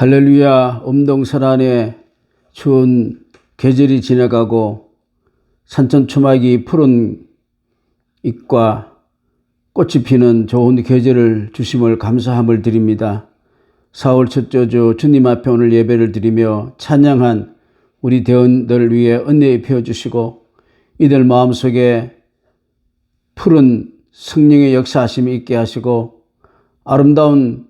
할렐루야. 엄동설안에 추운 계절이 지나가고 산천초막이 푸른 잎과 꽃이 피는 좋은 계절을 주심을 감사함을 드립니다. 4월 첫째 주 주님 앞에 오늘 예배를 드리며 찬양한 우리 대원들을 위해 은혜 입혀 주시고 이들 마음속에 푸른 성령의 역사하심이 있게 하시고 아름다운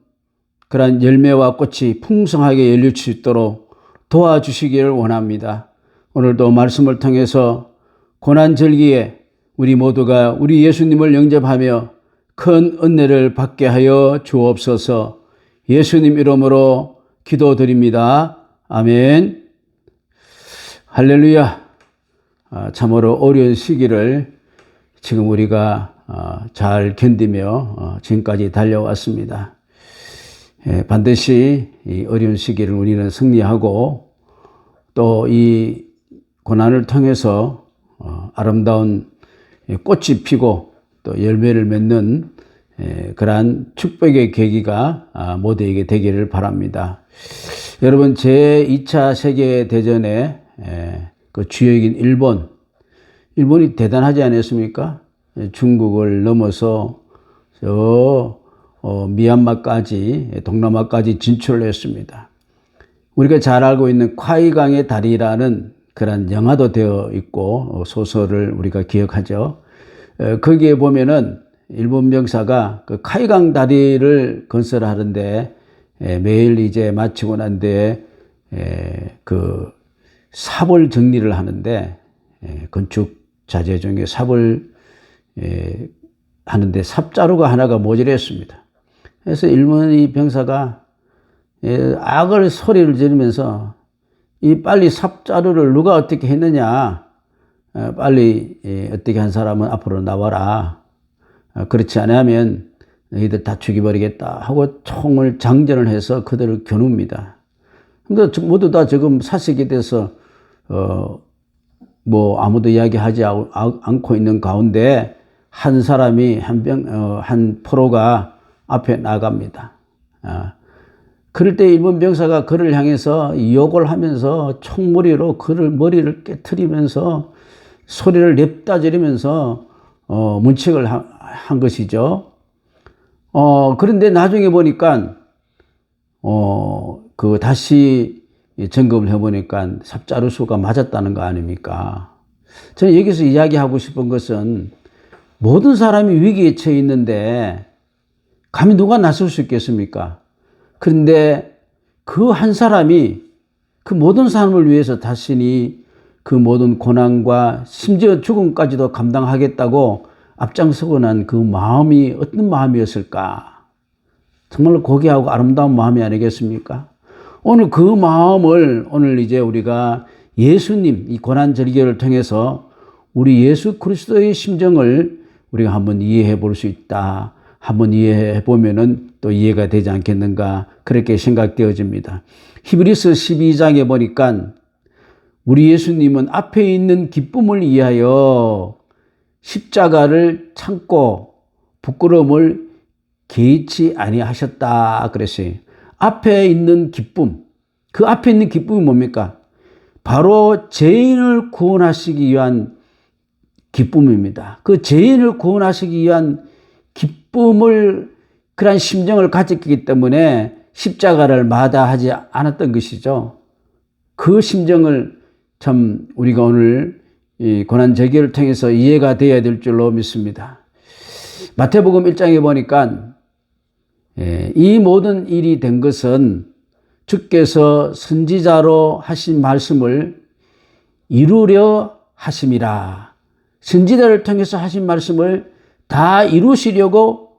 그러한 열매와 꽃이 풍성하게 열릴 수 있도록 도와주시기를 원합니다. 오늘도 말씀을 통해서 고난절기에 우리 모두가 우리 예수님을 영접하며 큰 은혜를 받게 하여 주옵소서. 예수님 이름으로 기도드립니다. 아멘. 할렐루야. 참으로 어려운 시기를 지금 우리가 잘 견디며 지금까지 달려왔습니다. 반드시 이 어려운 시기를 우리는 승리하고 또 이 고난을 통해서 아름다운 꽃이 피고 또 열매를 맺는 그러한 축복의 계기가 모두에게 되기를 바랍니다. 여러분, 제2차 세계대전의 그 주역인 일본이 대단하지 않았습니까? 중국을 넘어서 미얀마까지, 동남아까지 진출을 했습니다. 우리가 잘 알고 있는 콰이강의 다리라는 그런 영화도 되어 있고 소설을 우리가 기억하죠. 거기에 보면은 일본 병사가 그 콰이강 다리를 건설하는데 매일 이제 마치고 난 뒤에 그 삽을 정리를 하는데 건축 자재 중에 삽을 하는데 삽자루가 하나가 모자랐습니다. 그래서 일본의 병사가 악을 소리를 지르면서 이 빨리 삽자루를 누가 어떻게 했느냐, 빨리 어떻게 한 사람은 앞으로 나와라, 그렇지 않으면 너희들 다 죽여버리겠다 하고 총을 장전을 해서 그들을 겨눕니다. 그러니까 모두 다 지금 사색이 돼서 뭐 아무도 이야기하지 않고 있는 가운데 한 사람이 한 포로가 앞에 나갑니다. 그럴 때 일본 병사가 그를 향해서 욕을 하면서 총무리로 그를 머리를 깨트리면서 소리를 냅다 지르면서 문책을 한 것이죠. 그런데 나중에 보니까 그 다시 점검을 해보니까 삽자루 수가 맞았다는 거 아닙니까? 저는 여기서 이야기하고 싶은 것은 모든 사람이 위기에 처해 있는데 감히 누가 나설 수 있겠습니까? 그런데 그 한 사람이 그 모든 사람을 위해서 자신이 그 모든 고난과 심지어 죽음까지도 감당하겠다고 앞장서고 난 그 마음이 어떤 마음이었을까? 정말로 고귀하고 아름다운 마음이 아니겠습니까? 오늘 그 마음을 오늘 이제 우리가 예수님 이 고난 절기를 통해서 우리 예수 그리스도의 심정을 우리가 한번 이해해 볼 수 있다. 한번 이해해 보면은 또 이해가 되지 않겠는가, 그렇게 생각되어집니다. 히브리서 12장에 보니까 우리 예수님은 앞에 있는 기쁨을 위하여 십자가를 참고 부끄러움을 개의치 아니하셨다 그랬어요. 앞에 있는 기쁨, 그 앞에 있는 기쁨이 뭡니까? 바로 죄인을 구원하시기 위한 기쁨입니다. 그 죄인을 구원하시기 위한 기쁨을, 그런 심정을 가졌기 때문에 십자가를 마다하지 않았던 것이죠. 그 심정을 참 우리가 오늘 이 고난절기를 통해서 이해가 되어야 될 줄로 믿습니다. 마태복음 1장에 보니까 이 모든 일이 된 것은 주께서 선지자로 하신 말씀을 이루려 하심이라. 선지자를 통해서 하신 말씀을 다 이루시려고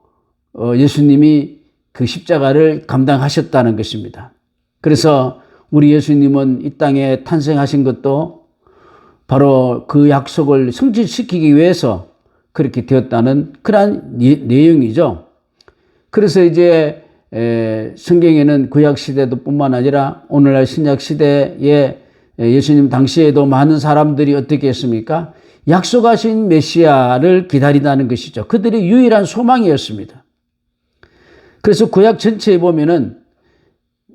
예수님이 그 십자가를 감당하셨다는 것입니다. 그래서 우리 예수님은 이 땅에 탄생하신 것도 바로 그 약속을 성취시키기 위해서 그렇게 되었다는 그러한 내용이죠. 그래서 이제 성경에는 구약 시대도 뿐만 아니라 오늘날 신약 시대에 예수님 당시에도 많은 사람들이 어떻게 했습니까? 약속하신 메시아를 기다린다는 것이죠. 그들의 유일한 소망이었습니다. 그래서 구약 전체에 보면은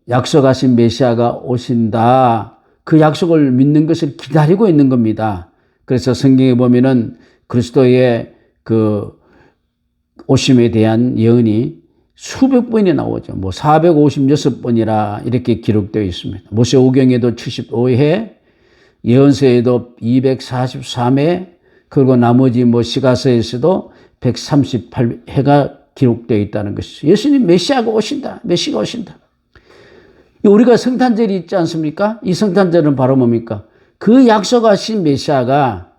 약속하신 메시아가 오신다. 그 약속을 믿는 것을 기다리고 있는 겁니다. 그래서 성경에 보면은 그리스도의 그 오심에 대한 예언이 수백 번이 나오죠. 뭐 456번이라 이렇게 기록되어 있습니다. 모세오경에도 75회, 예언서에도 243회, 그리고 나머지 뭐 시가서에서도 138회가 기록되어 있다는 것이죠. 예수님 메시아가 오신다. 메시아가 오신다. 우리가 성탄절이 있지 않습니까? 이 성탄절은 바로 뭡니까? 그 약속하신 메시아가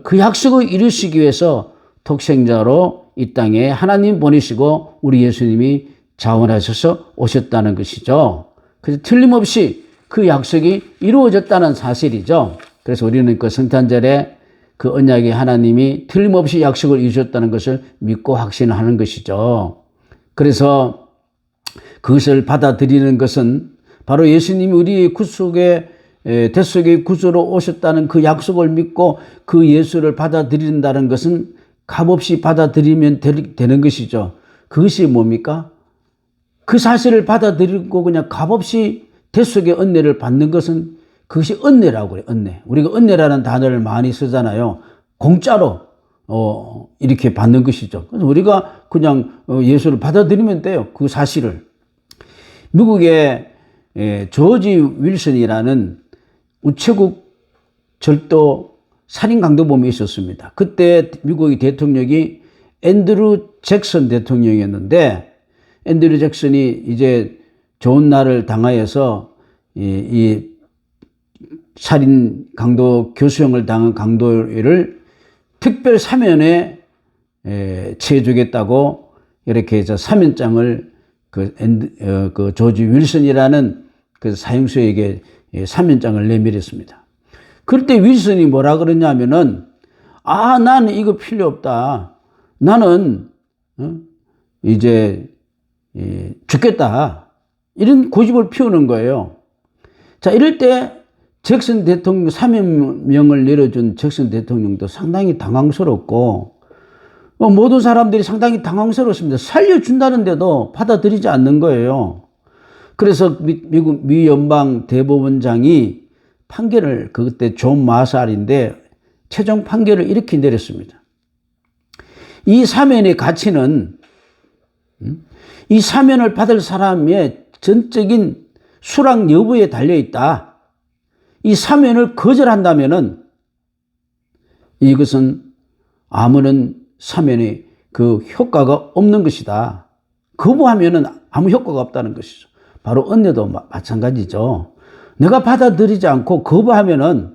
그 약속을 이루시기 위해서 독생자로 이 땅에 하나님 보내시고 우리 예수님이 자원하셔서 오셨다는 것이죠. 그래서 틀림없이 그 약속이 이루어졌다는 사실이죠. 그래서 우리는 그 성탄절에 그 언약의 하나님이 틀림없이 약속을 이루셨다는 것을 믿고 확신하는 것이죠. 그래서 그것을 받아들이는 것은 바로 예수님이 우리의 구속의 대속의 구조로 오셨다는 그 약속을 믿고 그 예수를 받아들인다는 것은 값없이 받아들이면 되는 것이죠. 그것이 뭡니까? 그 사실을 받아들이고 그냥 값없이 대속의 은혜를 받는 것은 그것이 은혜라고 그래요. 은혜. 우리가 은혜라는 단어를 많이 쓰잖아요. 공짜로 이렇게 받는 것이죠. 그래서 우리가 그냥 예수를 받아들이면 돼요. 그 사실을. 미국의 조지 윌슨이라는 우체국 절도 살인 강도범이 있었습니다. 그때 미국의 대통령이 앤드루 잭슨 대통령이었는데 앤드루 잭슨이 이제 좋은 날을 당하여서 이 살인 강도 교수형을 당한 강도를 특별 사면에 처해주겠다고 이렇게 해서 사면장을 그 조지 윌슨이라는 그 사형수에게 사면장을 내밀었습니다. 그럴 때 윌슨이 뭐라 그러냐면은 나는 이거 필요 없다. 나는 이제 죽겠다. 이런 고집을 피우는 거예요. 자, 이럴 때 잭슨 대통령 사면명을 내려준 잭슨 대통령도 상당히 당황스럽고 모든 사람들이 상당히 당황스럽습니다. 살려준다는데도 받아들이지 않는 거예요. 그래서 미국 미 연방 대법원장이 판결을 그때 존 마살인데 최종 판결을 이렇게 내렸습니다. 이 사면의 가치는 이 사면을 받을 사람의 전적인 수락 여부에 달려있다. 이 사면을 거절한다면은 이것은 아무런 사면의 그 효과가 없는 것이다. 거부하면은 아무 효과가 없다는 것이죠. 바로 은혜도 마찬가지죠. 내가 받아들이지 않고 거부하면은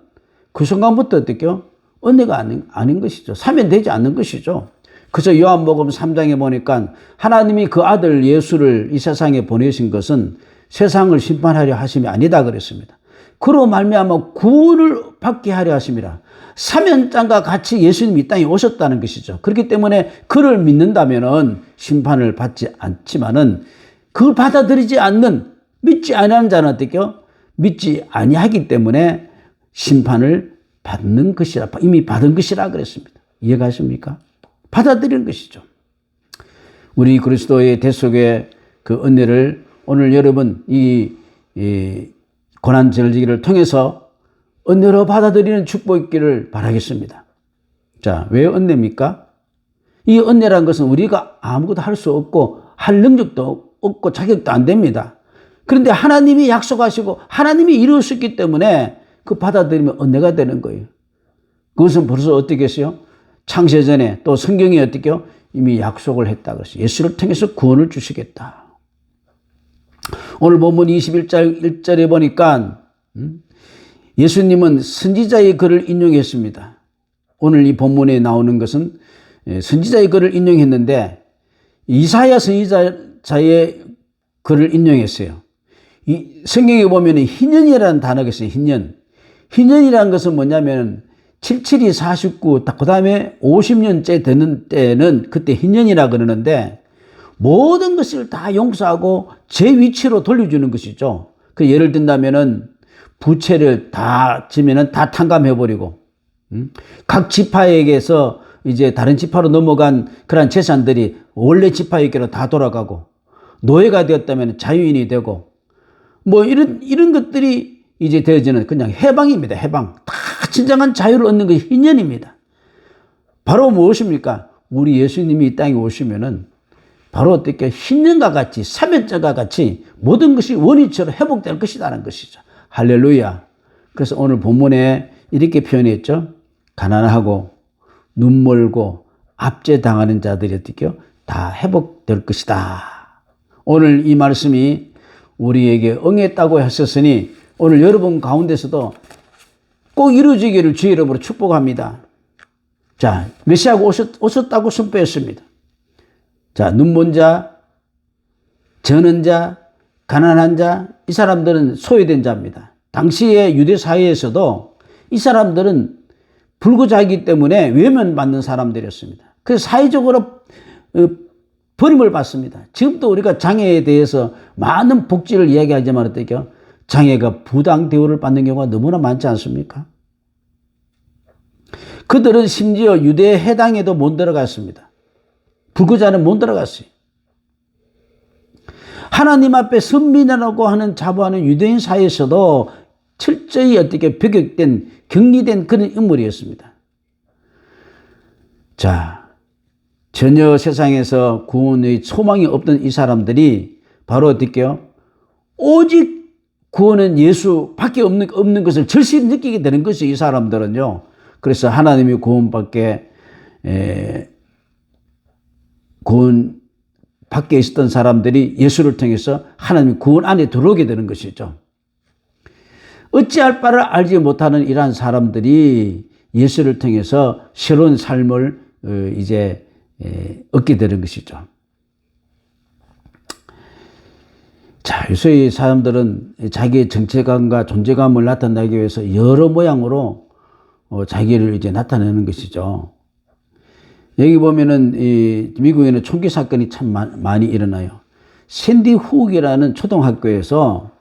그 순간부터 어떻게요? 은혜가 아닌 것이죠. 사면되지 않는 것이죠. 그래서 요한복음 3장에 보니까 하나님이 그 아들 예수를 이 세상에 보내신 것은 세상을 심판하려 하심이 아니다 그랬습니다. 그로 말미암아 구원을 받게 하려 하심이라. 사면장과 같이 예수님이 이 땅에 오셨다는 것이죠. 그렇기 때문에 그를 믿는다면은 심판을 받지 않지만은 그걸 받아들이지 않는 믿지 아니하는 자는 어떻게요? 믿지 아니하기 때문에 심판을 받는 것이라, 이미 받은 것이라 그랬습니다. 이해가십니까? 받아들이는 것이죠. 우리 그리스도의 대속의 그 은혜를 오늘 여러분 이 고난절기를 통해서 은혜로 받아들이는 축복이 있기를 바라겠습니다. 자, 왜 은혜입니까? 이 은혜란 것은 우리가 아무것도 할 수 없고 할 능력도 없고 자격도 안 됩니다. 그런데 하나님이 약속하시고 하나님이 이루셨기 때문에 그 받아들이면 은혜가 되는 거예요. 그것은 벌써 어떻게 했어요? 창세전에 또 성경이 어떻게 해요? 이미 약속을 했다 그랬어요. 예수를 통해서 구원을 주시겠다. 오늘 본문 21절 1절에 보니까 예수님은 선지자의 글을 인용했습니다. 오늘 이 본문에 나오는 것은 선지자의 글을 인용했는데 이사야 선지자의 글을 인용했어요. 이 성경에 보면 희년이라는 단어가 있어요. 희년. 희년이라는 것은 뭐냐면 77이 49, 그 다음에 50년째 되는 때는 그때 희년이라 그러는데 모든 것을 다 용서하고 제 위치로 돌려주는 것이죠. 그 예를 든다면은 부채를 다 지면은 다 탕감해버리고, 각 지파에게서 이제 다른 지파로 넘어간 그런 재산들이 원래 지파에게로 다 돌아가고, 노예가 되었다면 자유인이 되고, 뭐 이런 것들이 이제 되어지는 그냥 해방입니다. 해방. 다 진정한 자유를 얻는 것이 희년입니다. 바로 무엇입니까? 우리 예수님이 이 땅에 오시면은 바로 어떻게 희년과 같이 사면자가 같이 모든 것이 원위처럼 회복될 것이라는 것이죠. 할렐루야. 그래서 오늘 본문에 이렇게 표현했죠. 가난하고 눈멀고 압제당하는 자들이 어떻게 다 회복될 것이다. 오늘 이 말씀이 우리에게 응했다고 하셨으니 오늘 여러분 가운데서도 꼭 이루어지기를 주의 이름으로 축복합니다. 자, 메시아가 오셨다고 선포했습니다. 자, 눈먼 자, 저는 자, 가난한 자, 이 사람들은 소외된 자입니다. 당시의 유대 사회에서도 이 사람들은 불구자이기 때문에 외면받는 사람들이었습니다. 그래서 사회적으로 버림을 받습니다. 지금도 우리가 장애에 대해서 많은 복지를 이야기하지만 어떻게 장애가 부당 대우를 받는 경우가 너무나 많지 않습니까? 그들은 심지어 유대 해당에도 못 들어갔습니다. 불구자는 못 들어갔어요. 하나님 앞에 선민이라고 하는 자부하는 유대인 사이에서도 철저히 어떻게 배격된 격리된 그런 인물이었습니다. 자, 전혀 세상에서 구원의 소망이 없던 이 사람들이 바로 어떻게요? 오직 구원은 예수밖에 없는 것을 절실히 느끼게 되는 것이 이 사람들은요. 그래서 하나님이 구원 밖에 있었던 사람들이 예수를 통해서 하나님의 구원 안에 들어오게 되는 것이죠. 어찌할 바를 알지 못하는 이러한 사람들이 예수를 통해서 새로운 삶을 이제 얻게 되는 것이죠. 자, 요새 사람들은 자기의 정체감과 존재감을 나타내기 위해서 여러 모양으로 자기를 이제 나타내는 것이죠. 여기 보면은 이 미국에는 총기 사건이 참 많이 일어나요. 샌디 훅이라는 초등학교에서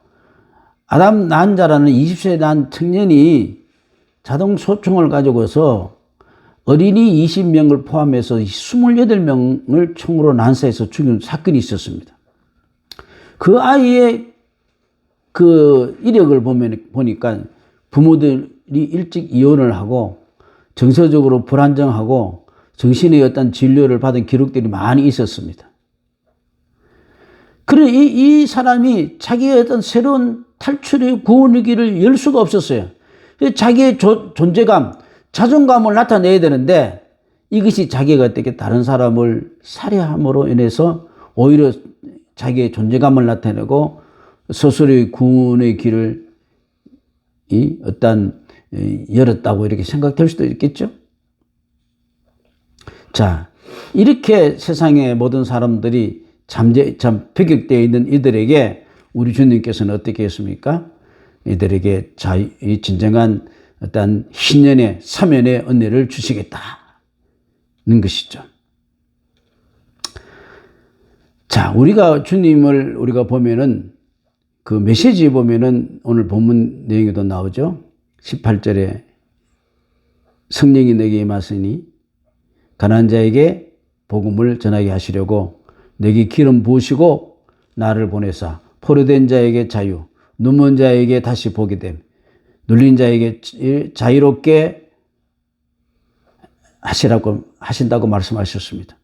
아담 난자라는 20세 난 청년이 자동 소총을 가지고서 어린이 20명을 포함해서 28명을 총으로 난사해서 죽인 사건이 있었습니다. 그 아이의 그 이력을 보니까 부모들이 일찍 이혼을 하고 정서적으로 불안정하고 정신의 어떤 진료를 받은 기록들이 많이 있었습니다. 그래 이 사람이 자기의 어떤 새로운 탈출의 구원의 길을 열 수가 없었어요. 자기의 존재감, 자존감을 나타내야 되는데 이것이 자기가 어떻게 다른 사람을 살해함으로 인해서 오히려 자기의 존재감을 나타내고 스스로의 구원의 길을 어떤 열었다고 이렇게 생각될 수도 있겠죠. 자, 이렇게 세상의 모든 사람들이 참 배격되어 있는 이들에게 우리 주님께서는 어떻게 했습니까? 이들에게 이 진정한 어떤 희년의 사면의 은혜를 주시겠다는 것이죠. 자, 우리가 주님을 우리가 보면은 그 메시지에 보면은 오늘 본문 내용에도 나오죠. 18절에 성령이 내게 임하시니 가난한 자에게 복음을 전하게 하시려고 내게 기름 부으시고 나를 보내사 포로된 자에게 자유, 눈먼 자에게 다시 보게 됨, 눌린 자에게 자유롭게 하신다고 말씀하셨습니다.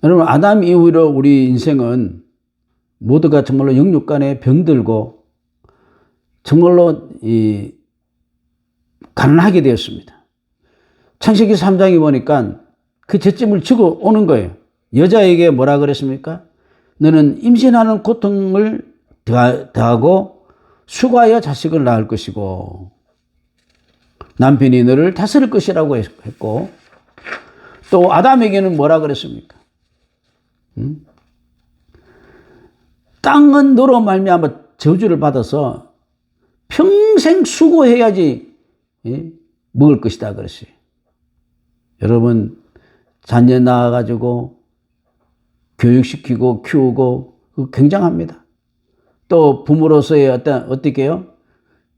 여러분, 아담 이후로 우리 인생은 모두가 정말로 영육간에 병들고 정말로 가난하게 되었습니다. 창세기 3장에 보니까 그 죄짐을 지고 오는 거예요. 여자에게 뭐라 그랬습니까? 너는 임신하는 고통을 더하고 수고하여 자식을 낳을 것이고 남편이 너를 다스릴 것이라고 했고 또 아담에게는 뭐라 그랬습니까? 땅은 너로 말미암아 저주를 받아서 평생 수고해야지 먹을 것이다 그랬어요. 여러분 자녀 낳아가지고 교육시키고 키우고 굉장합니다. 또 부모로서의 어떻게 해요?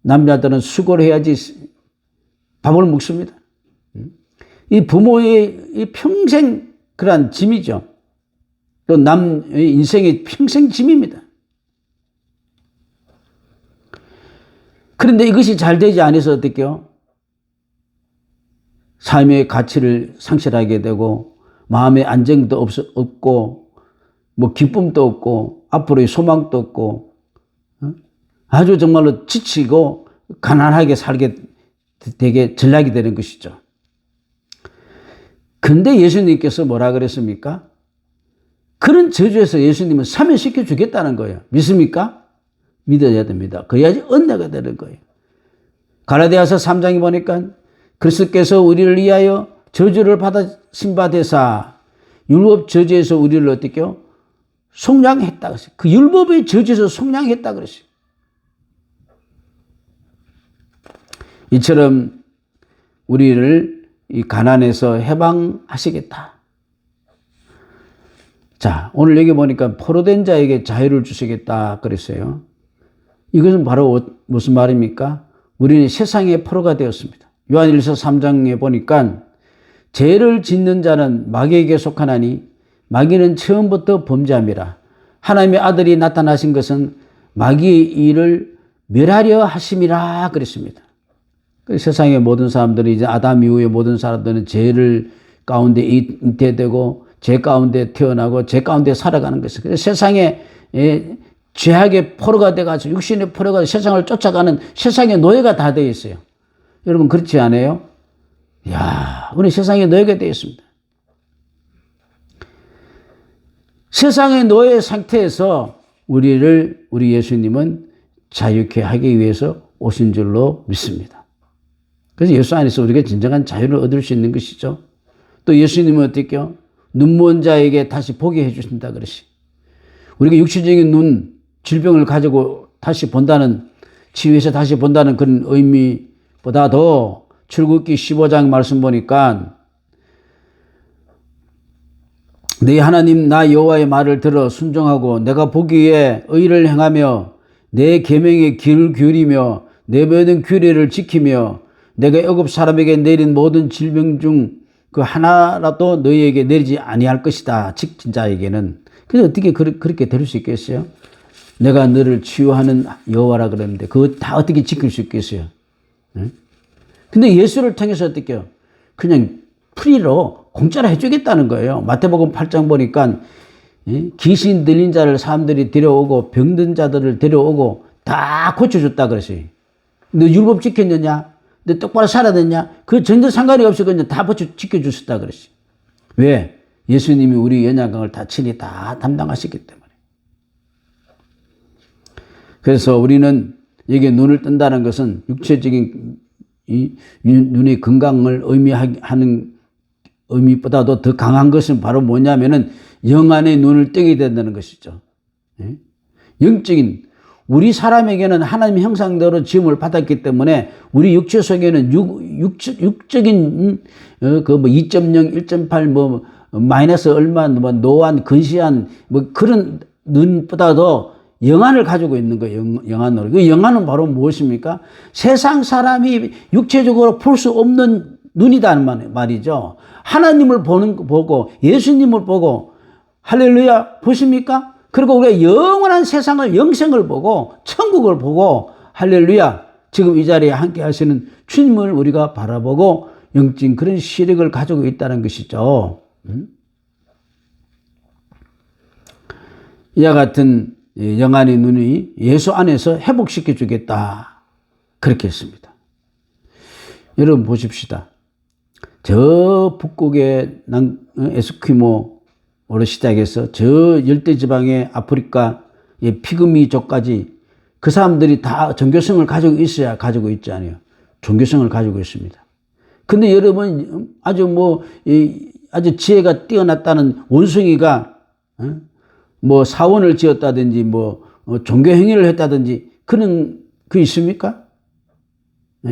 남자들은 수고를 해야지 밥을 먹습니다. 이 부모의 이 평생 그러한 짐이죠. 또 남의 인생의 평생 짐입니다. 그런데 이것이 잘 되지 않아서 어떡해요? 삶의 가치를 상실하게 되고 마음의 안정도 없고 뭐 기쁨도 없고 앞으로의 소망도 없고 아주 정말로 지치고 가난하게 살게 되게 전락이 되는 것이죠. 근데 예수님께서 뭐라 그랬습니까? 그런 저주에서 예수님은 사면시켜 주겠다는 거예요. 믿습니까? 믿어야 됩니다. 그래야지 은혜가 되는 거예요. 갈라디아서 3장에 보니까 그리스도께서 우리를 위하여 저주를 받으신 바 되사 율법 저주에서 우리를 어떻게 해요? 속량했다 그랬어요. 그 율법의 저주에서 속량했다 그랬어요. 이처럼 우리를 이 가난에서 해방하시겠다. 자, 오늘 여기 보니까 포로된 자에게 자유를 주시겠다 그랬어요. 이것은 바로 무슨 말입니까? 우리는 세상의 포로가 되었습니다. 요한일서 3장에 보니까 죄를 짓는 자는 마귀에게 속하나니 마귀는 처음부터 범죄함이라. 하나님의 아들이 나타나신 것은 마귀의 일을 멸하려 하심이라 그랬습니다. 세상의 모든 사람들이 이제 아담 이후의 모든 사람들은 죄를 가운데 잉태되고 죄 가운데 태어나고 죄 가운데 살아가는 것이죠. 그래서 세상에 죄악의 포로가 돼가지고 육신의 포로가 돼서 세상을 쫓아가는 세상의 노예가 다 되어 있어요. 여러분 그렇지 않아요? 이야, 우리 세상의 노예가 되어 있습니다. 세상의 노예 상태에서 우리 예수님은 자유케 하기 위해서 오신 줄로 믿습니다. 그래서 예수 안에서 우리가 진정한 자유를 얻을 수 있는 것이죠. 또 예수님은 어떻게요? 눈먼 자에게 다시 보게 해주신다 그러시. 우리가 육체적인 눈, 질병을 가지고 다시 본다는, 치유해서 다시 본다는 그런 의미보다도 출애굽기 15장 말씀 보니까 네 하나님 나 여호와의 말을 들어 순종하고 내가 보기에 의를 행하며 내 계명에 귀를 기울이며 내 모든 규례를 지키며 내가 애굽 사람에게 내린 모든 질병 중 그 하나라도 너희에게 내리지 아니할 것이다. 지킨 자에게는. 그래서 어떻게 그렇게 될 수 있겠어요? 내가 너를 치유하는 여호와라 그랬는데 그거 다 어떻게 지킬 수 있겠어요? 근데 예수를 통해서 어떻게 해요? 그냥 프리로 공짜로 해주겠다는 거예요. 마태복음 8장 보니까 귀신 들린 자를 사람들이 데려오고 병든 자들을 데려오고 다 고쳐줬다 그랬어요. 너 율법 지켰느냐? 너 똑바로 살아냈냐? 그 전혀 상관이 없이 그냥 다 지켜주셨다 그랬어요. 왜? 예수님이 우리 연약함을 다 친히 다 담당하셨기 때문에. 그래서 우리는 여기에 눈을 뜬다는 것은 육체적인 이 눈의 건강을 의미하는 의미보다도 더 강한 것은 바로 뭐냐면은 영안의 눈을 뜨게 된다는 것이죠. 영적인 우리 사람에게는 하나님의 형상대로 지음을 받았기 때문에 우리 육체 속에는 육적인 그 뭐 2.0, 1.8 뭐 마이너스 얼마 뭐 노안, 근시한 뭐 그런 눈보다도 영안을 가지고 있는 거예요. 영안으로. 그 영안은 바로 무엇입니까? 세상 사람이 육체적으로 볼 수 없는 눈이다는 말이죠. 하나님을 보고 예수님을 보고 할렐루야 보십니까? 그리고 우리가 영원한 세상을 영생을 보고 천국을 보고 할렐루야 지금 이 자리에 함께 하시는 주님을 우리가 바라보고 영적인 그런 시력을 가지고 있다는 것이죠. 이와 같은 영안의 눈이 예수 안에서 회복시켜 주겠다. 그렇게 했습니다. 여러분 보십시다. 저 북극의 에스키모로 시작해서 저 열대지방의 아프리카 피그미족까지 그 사람들이 다 종교성을 가지고 있어야 가지고 있지 않아요. 종교성을 가지고 있습니다. 근데 여러분 아주 지혜가 뛰어났다는 원숭이가 뭐 사원을 지었다든지 종교 행위를 했다든지 그런 그 있습니까?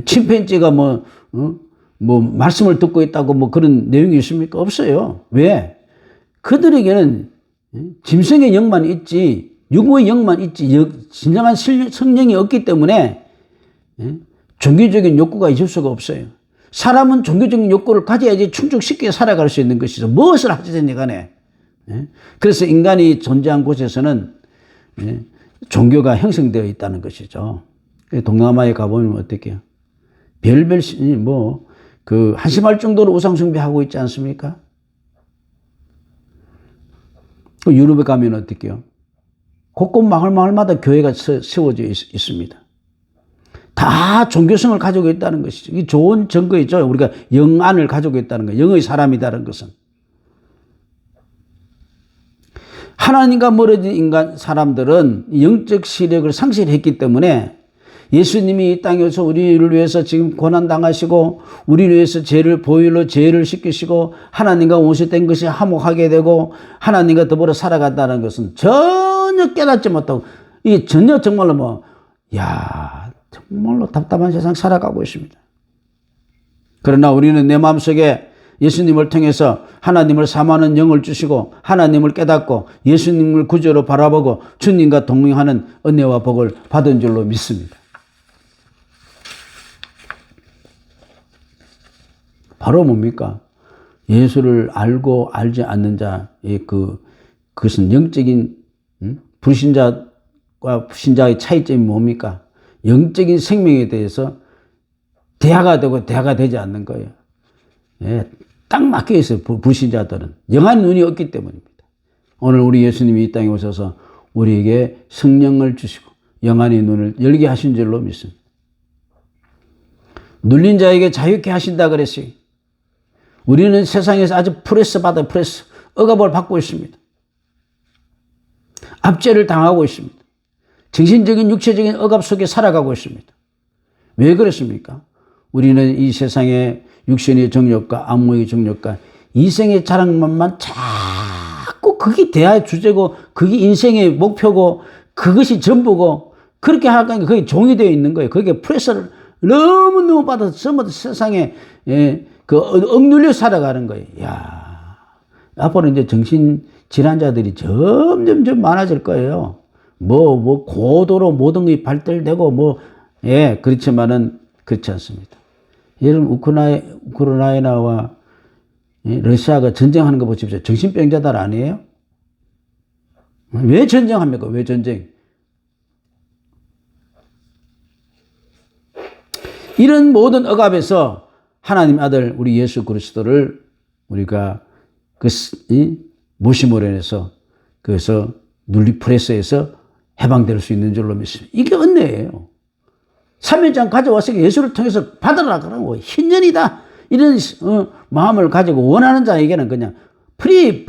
침팬지가 말씀을 듣고 있다고 그런 내용이 있습니까? 없어요. 왜? 그들에게는 짐승의 영만 있지 육의 영만 있지 진정한 성령이 없기 때문에 종교적인 욕구가 있을 수가 없어요. 사람은 종교적인 욕구를 가져야지 충족시켜 살아갈 수 있는 것이죠. 무엇을 하시든지 간에. 그래서 인간이 존재한 곳에서는 종교가 형성되어 있다는 것이죠. 동남아에 가보면 어떻게요? 별별, 한심할 정도로 우상숭배하고 있지 않습니까? 유럽에 가면 어떻게요? 곳곳 마을마다 교회가 세워져 있습니다. 다 종교성을 가지고 있다는 것이죠. 이게 좋은 증거이죠. 우리가 영안을 가지고 있다는 거, 영의 사람이라는 것은. 하나님과 멀어진 사람들은 영적 시력을 상실했기 때문에 예수님이 이 땅에 오셔서 우리를 위해서 지금 고난당하시고 우리를 위해서 보혈로 죄를 씻기시고 하나님과 원수된 것이 화목하게 되고 하나님과 더불어 살아간다는 것은 전혀 깨닫지 못하고 이게 전혀 정말로 정말로 답답한 세상 살아가고 있습니다. 그러나 우리는 내 마음속에 예수님을 통해서 하나님을 사모하는 영을 주시고 하나님을 깨닫고 예수님을 구주로 바라보고 주님과 동행하는 은혜와 복을 받은 줄로 믿습니다. 바로 뭡니까? 예수를 알고 알지 않는 자의 그것은 영적인 불신자와 신자의 차이점이 뭡니까? 영적인 생명에 대해서 대화가 되고 대화가 되지 않는 거예요. 예, 딱 막혀 있어요. 불신자들은. 영한 눈이 없기 때문입니다. 오늘 우리 예수님이 이 땅에 오셔서 우리에게 성령을 주시고 영안의 눈을 열게 하신 줄로 믿습니다. 눌린 자에게 자유케 하신다 그랬어요. 우리는 세상에서 아주 프레스, 억압을 받고 있습니다. 압제를 당하고 있습니다. 정신적인, 육체적인 억압 속에 살아가고 있습니다. 왜 그렇습니까? 우리는 이 세상의 육신의 정욕과 안목의 정욕과 이생의 자랑만만 자꾸 그게 대화의 주제고 그게 인생의 목표고 그것이 전부고 그렇게 하니까 그게 종이 되어 있는 거예요. 그게 프레스를 너무너무 받아서 전부 세상에 억눌려 살아가는 거예요. 앞으로 이제 정신질환자들이 점점 많아질 거예요. 고도로 모든 것이 발달되고 그렇지만은 그렇지 않습니다. 여러분, 우크라이나와 러시아가 전쟁하는 거 보십시오. 정신병자들 아니에요? 왜 전쟁합니까? 왜 전쟁? 이런 모든 억압에서 하나님 아들 우리 예수 그리스도를 우리가 모심으로 인해서 그래서 눌리 프레스에서 해방될 수 있는 줄로 믿습니다. 이게 은혜예요. 삼위일장 가져와서 예수를 통해서 받으라 그러고 희년이다 이런 마음을 가지고 원하는 자에게는 그냥 프리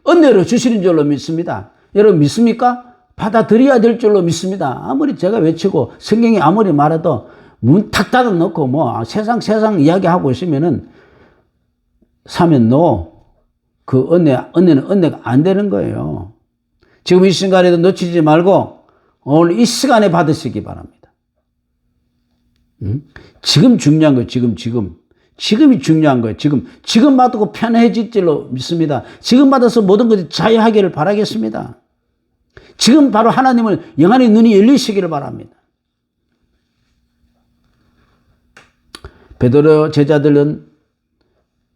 은혜로 주시는 줄로 믿습니다. 여러분 믿습니까? 받아들여야 될 줄로 믿습니다. 아무리 제가 외치고 성경이 아무리 말해도 문 탁 닫아놓고 세상 이야기하고 있으면은 사면 그 은혜는 은혜가 안 되는 거예요. 지금 이 시간에도 놓치지 말고 오늘 이 시간에 받으시기 바랍니다. 지금 중요한 거예요. 지금이 중요한 거예요. 지금 받고 편해질 줄로 믿습니다. 지금 받아서 모든 것이 자유하기를 바라겠습니다. 지금 바로 하나님을 영안의 눈이 열리시기를 바랍니다. 베드로 제자들은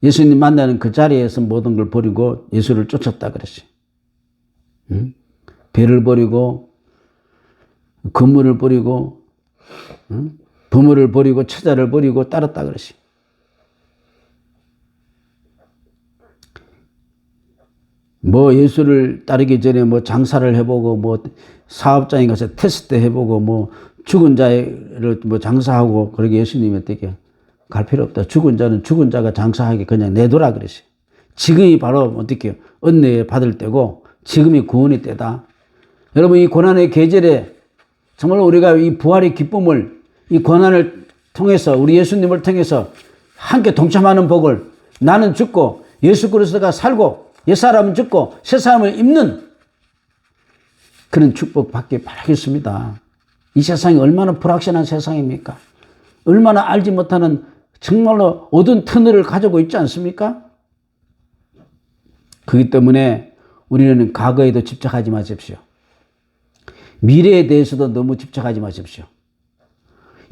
예수님 만나는 그 자리에서 모든 걸 버리고 예수를 쫓았다 그랬어요. 배를 버리고 건물을 버리고 부모를 버리고 처자를 버리고 따랐다 그랬어요. 예수를 따르기 전에 장사를 해보고 사업장에 가서 테스트 해보고 죽은 자를 장사하고 그러게 예수님이 어떻게 갈 필요 없다. 죽은 자는 죽은 자가 장사하게 그냥 내둬라 그랬어요. 지금이 바로 어떻게 은혜 받을 때고 지금이 구원의 때다. 여러분 이 고난의 계절에 정말 우리가 이 부활의 기쁨을 이 고난을 통해서 우리 예수님을 통해서 함께 동참하는 복을 나는 죽고 예수 그리스도가 살고 옛사람은 죽고 새사람을 입는 그런 축복 받길 바라겠습니다. 이 세상이 얼마나 불확실한 세상입니까? 얼마나 알지 못하는 정말로 어두운 터널을 가지고 있지 않습니까? 그렇기 때문에 우리는 과거에도 집착하지 마십시오. 미래에 대해서도 너무 집착하지 마십시오.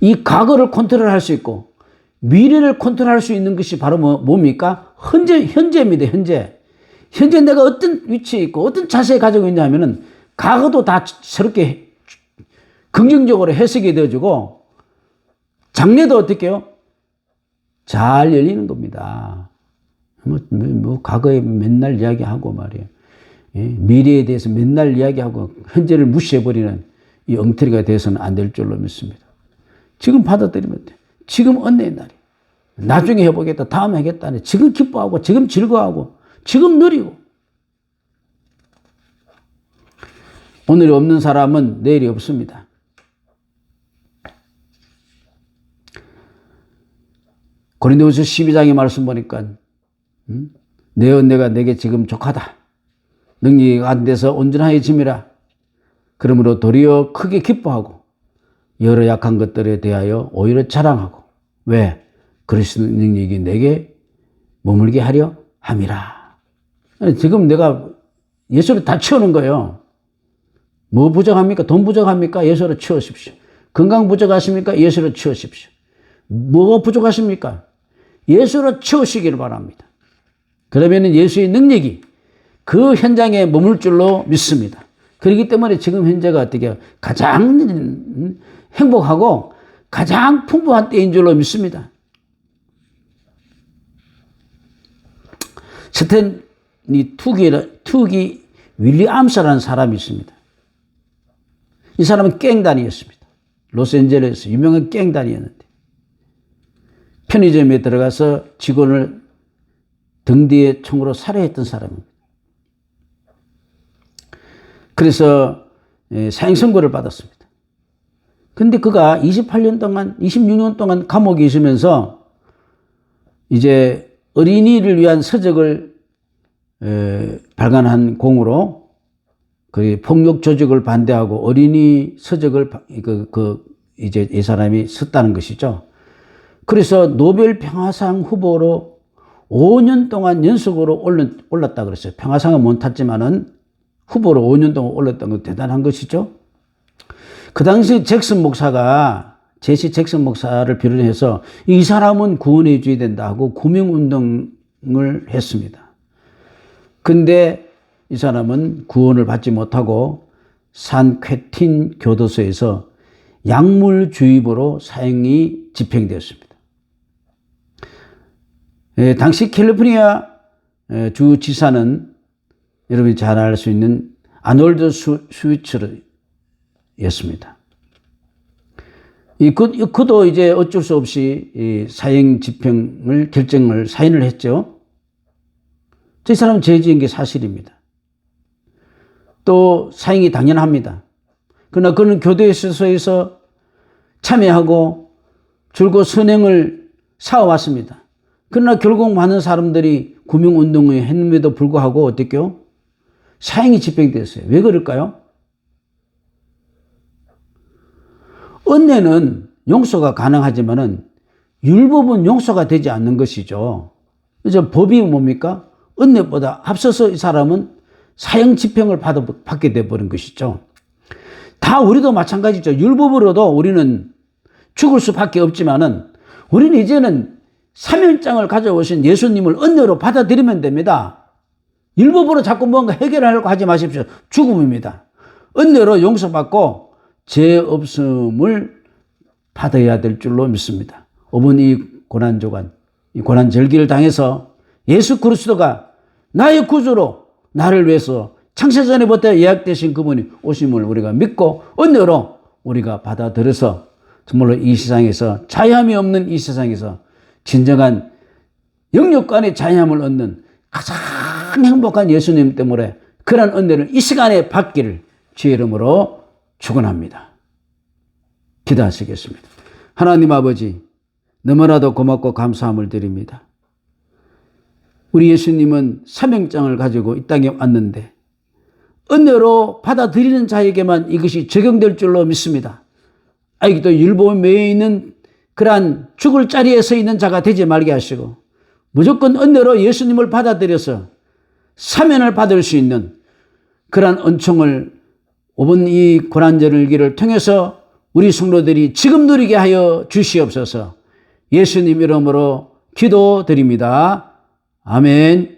이 과거를 컨트롤할 수 있고 미래를 컨트롤할 수 있는 것이 바로 뭡니까? 현재입니다. 현재 내가 어떤 위치에 있고 어떤 자세에 가지고 있냐면은 과거도 다 새롭게 긍정적으로 해석이 되어지고 장래도 어떻게 해요? 잘 열리는 겁니다. 과거에 맨날 이야기하고 말이에요. 예? 미래에 대해서 맨날 이야기하고 현재를 무시해버리는 이 엉터리가 돼서는 안 될 줄로 믿습니다. 지금 받아들이면 돼. 지금 은혜의 날이에요. 나중에 해보겠다. 다음에 하겠다. 지금 기뻐하고 지금 즐거워하고 지금 누리고. 오늘이 없는 사람은 내일이 없습니다. 고린도후서 12장의 말씀 보니까 내 은혜가 내게 지금 족하다. 능력이 안 돼서 온전하여짐이라. 그러므로 도리어 크게 기뻐하고 여러 약한 것들에 대하여 오히려 자랑하고. 왜? 그리스도 능력이 내게 머물게 하려 함이라. 지금 내가 예수로 다 채우는 거예요. 뭐 부족합니까? 돈 부족합니까? 예수로 채우십시오. 건강 부족하십니까? 예수로 채우십시오. 뭐가 부족하십니까? 예수로 채우시기를 바랍니다. 그러면 예수의 능력이 그 현장에 머물 줄로 믿습니다. 그렇기 때문에 지금 현재가 어떻게 가장 행복하고 가장 풍부한 때인 줄로 믿습니다. 스탠리 투기 윌리엄스라는 사람이 있습니다. 이 사람은 갱단이었습니다. 로스앤젤레스 유명한 갱단이었는데 편의점에 들어가서 직원을 등 뒤에 총으로 살해했던 사람입니다. 그래서 사형 선고를 받았습니다. 근데 그가 28년 동안, 26년 동안 감옥에 있으면서 이제 어린이를 위한 서적을 발간한 공으로 그 폭력 조직을 반대하고 어린이 서적을 이제 이 사람이 썼다는 것이죠. 그래서 노벨 평화상 후보로 5년 동안 연속으로 올랐다 그랬어요. 평화상은 못 탔지만은 후보로 5년 동안 올랐던 건 대단한 것이죠. 그 당시 제시 잭슨 목사를 비롯해서 이 사람은 구원해 줘야 된다 하고 구명운동을 했습니다. 근데 이 사람은 구원을 받지 못하고 산 퀘틴 교도소에서 약물주의보로 사형이 집행되었습니다. 당시 캘리포니아 주 지사는 여러분이 잘 알 수 있는 아놀드 슈위츠였습니다. 그도 이제 어쩔 수 없이 사형 집행을 사인을 했죠. 이 사람은 죄 지은 게 사실입니다. 또 사형이 당연합니다. 그러나 그는 교도소에서 참여하고 줄곧 선행을 쌓아왔습니다. 그러나 결국 많은 사람들이 구명운동을 했음에도 불구하고 어떻게요? 사형이 집행됐어요. 왜 그럴까요? 은혜는 용서가 가능하지만은 율법은 용서가 되지 않는 것이죠. 그래서 법이 뭡니까? 은혜보다 앞서서 이 사람은 사형 집행을 받게 되어버린 것이죠. 다 우리도 마찬가지죠. 율법으로도 우리는 죽을 수밖에 없지만은 우리는 이제는 사면장을 가져오신 예수님을 은혜로 받아들이면 됩니다. 율법으로 자꾸 뭔가 해결하려고 하지 마십시오. 죽음입니다. 은혜로 용서받고 죄 없음을 받아야 될 줄로 믿습니다. 5번 이 고난조간, 이 고난절기를 당해서 예수 그리스도가 나의 구주로 나를 위해서 창세전에부터 예약되신 그분이 오심을 우리가 믿고 은혜로 우리가 받아들여서 정말로 이 세상에서 자유함이 없는 이 세상에서 진정한 영역 간의 자유함을 얻는 가장 행복한 예수님 때문에 그런 은혜를 이 시간에 받기를 주의 이름으로 축원합니다. 기도하시겠습니다. 하나님 아버지, 너무나도 고맙고 감사함을 드립니다. 우리 예수님은 사명장을 가지고 이 땅에 왔는데 은혜로 받아들이는 자에게만 이것이 적용될 줄로 믿습니다. 아직도 율법에 매여 있는 그러한 죽을 자리에 서 있는 자가 되지 말게 하시고 무조건 은혜로 예수님을 받아들여서 사면을 받을 수 있는 그러한 은총을 5번 이 고난절기를 통해서 우리 성도들이 지금 누리게 하여 주시옵소서. 예수님 이름으로 기도드립니다. 아멘.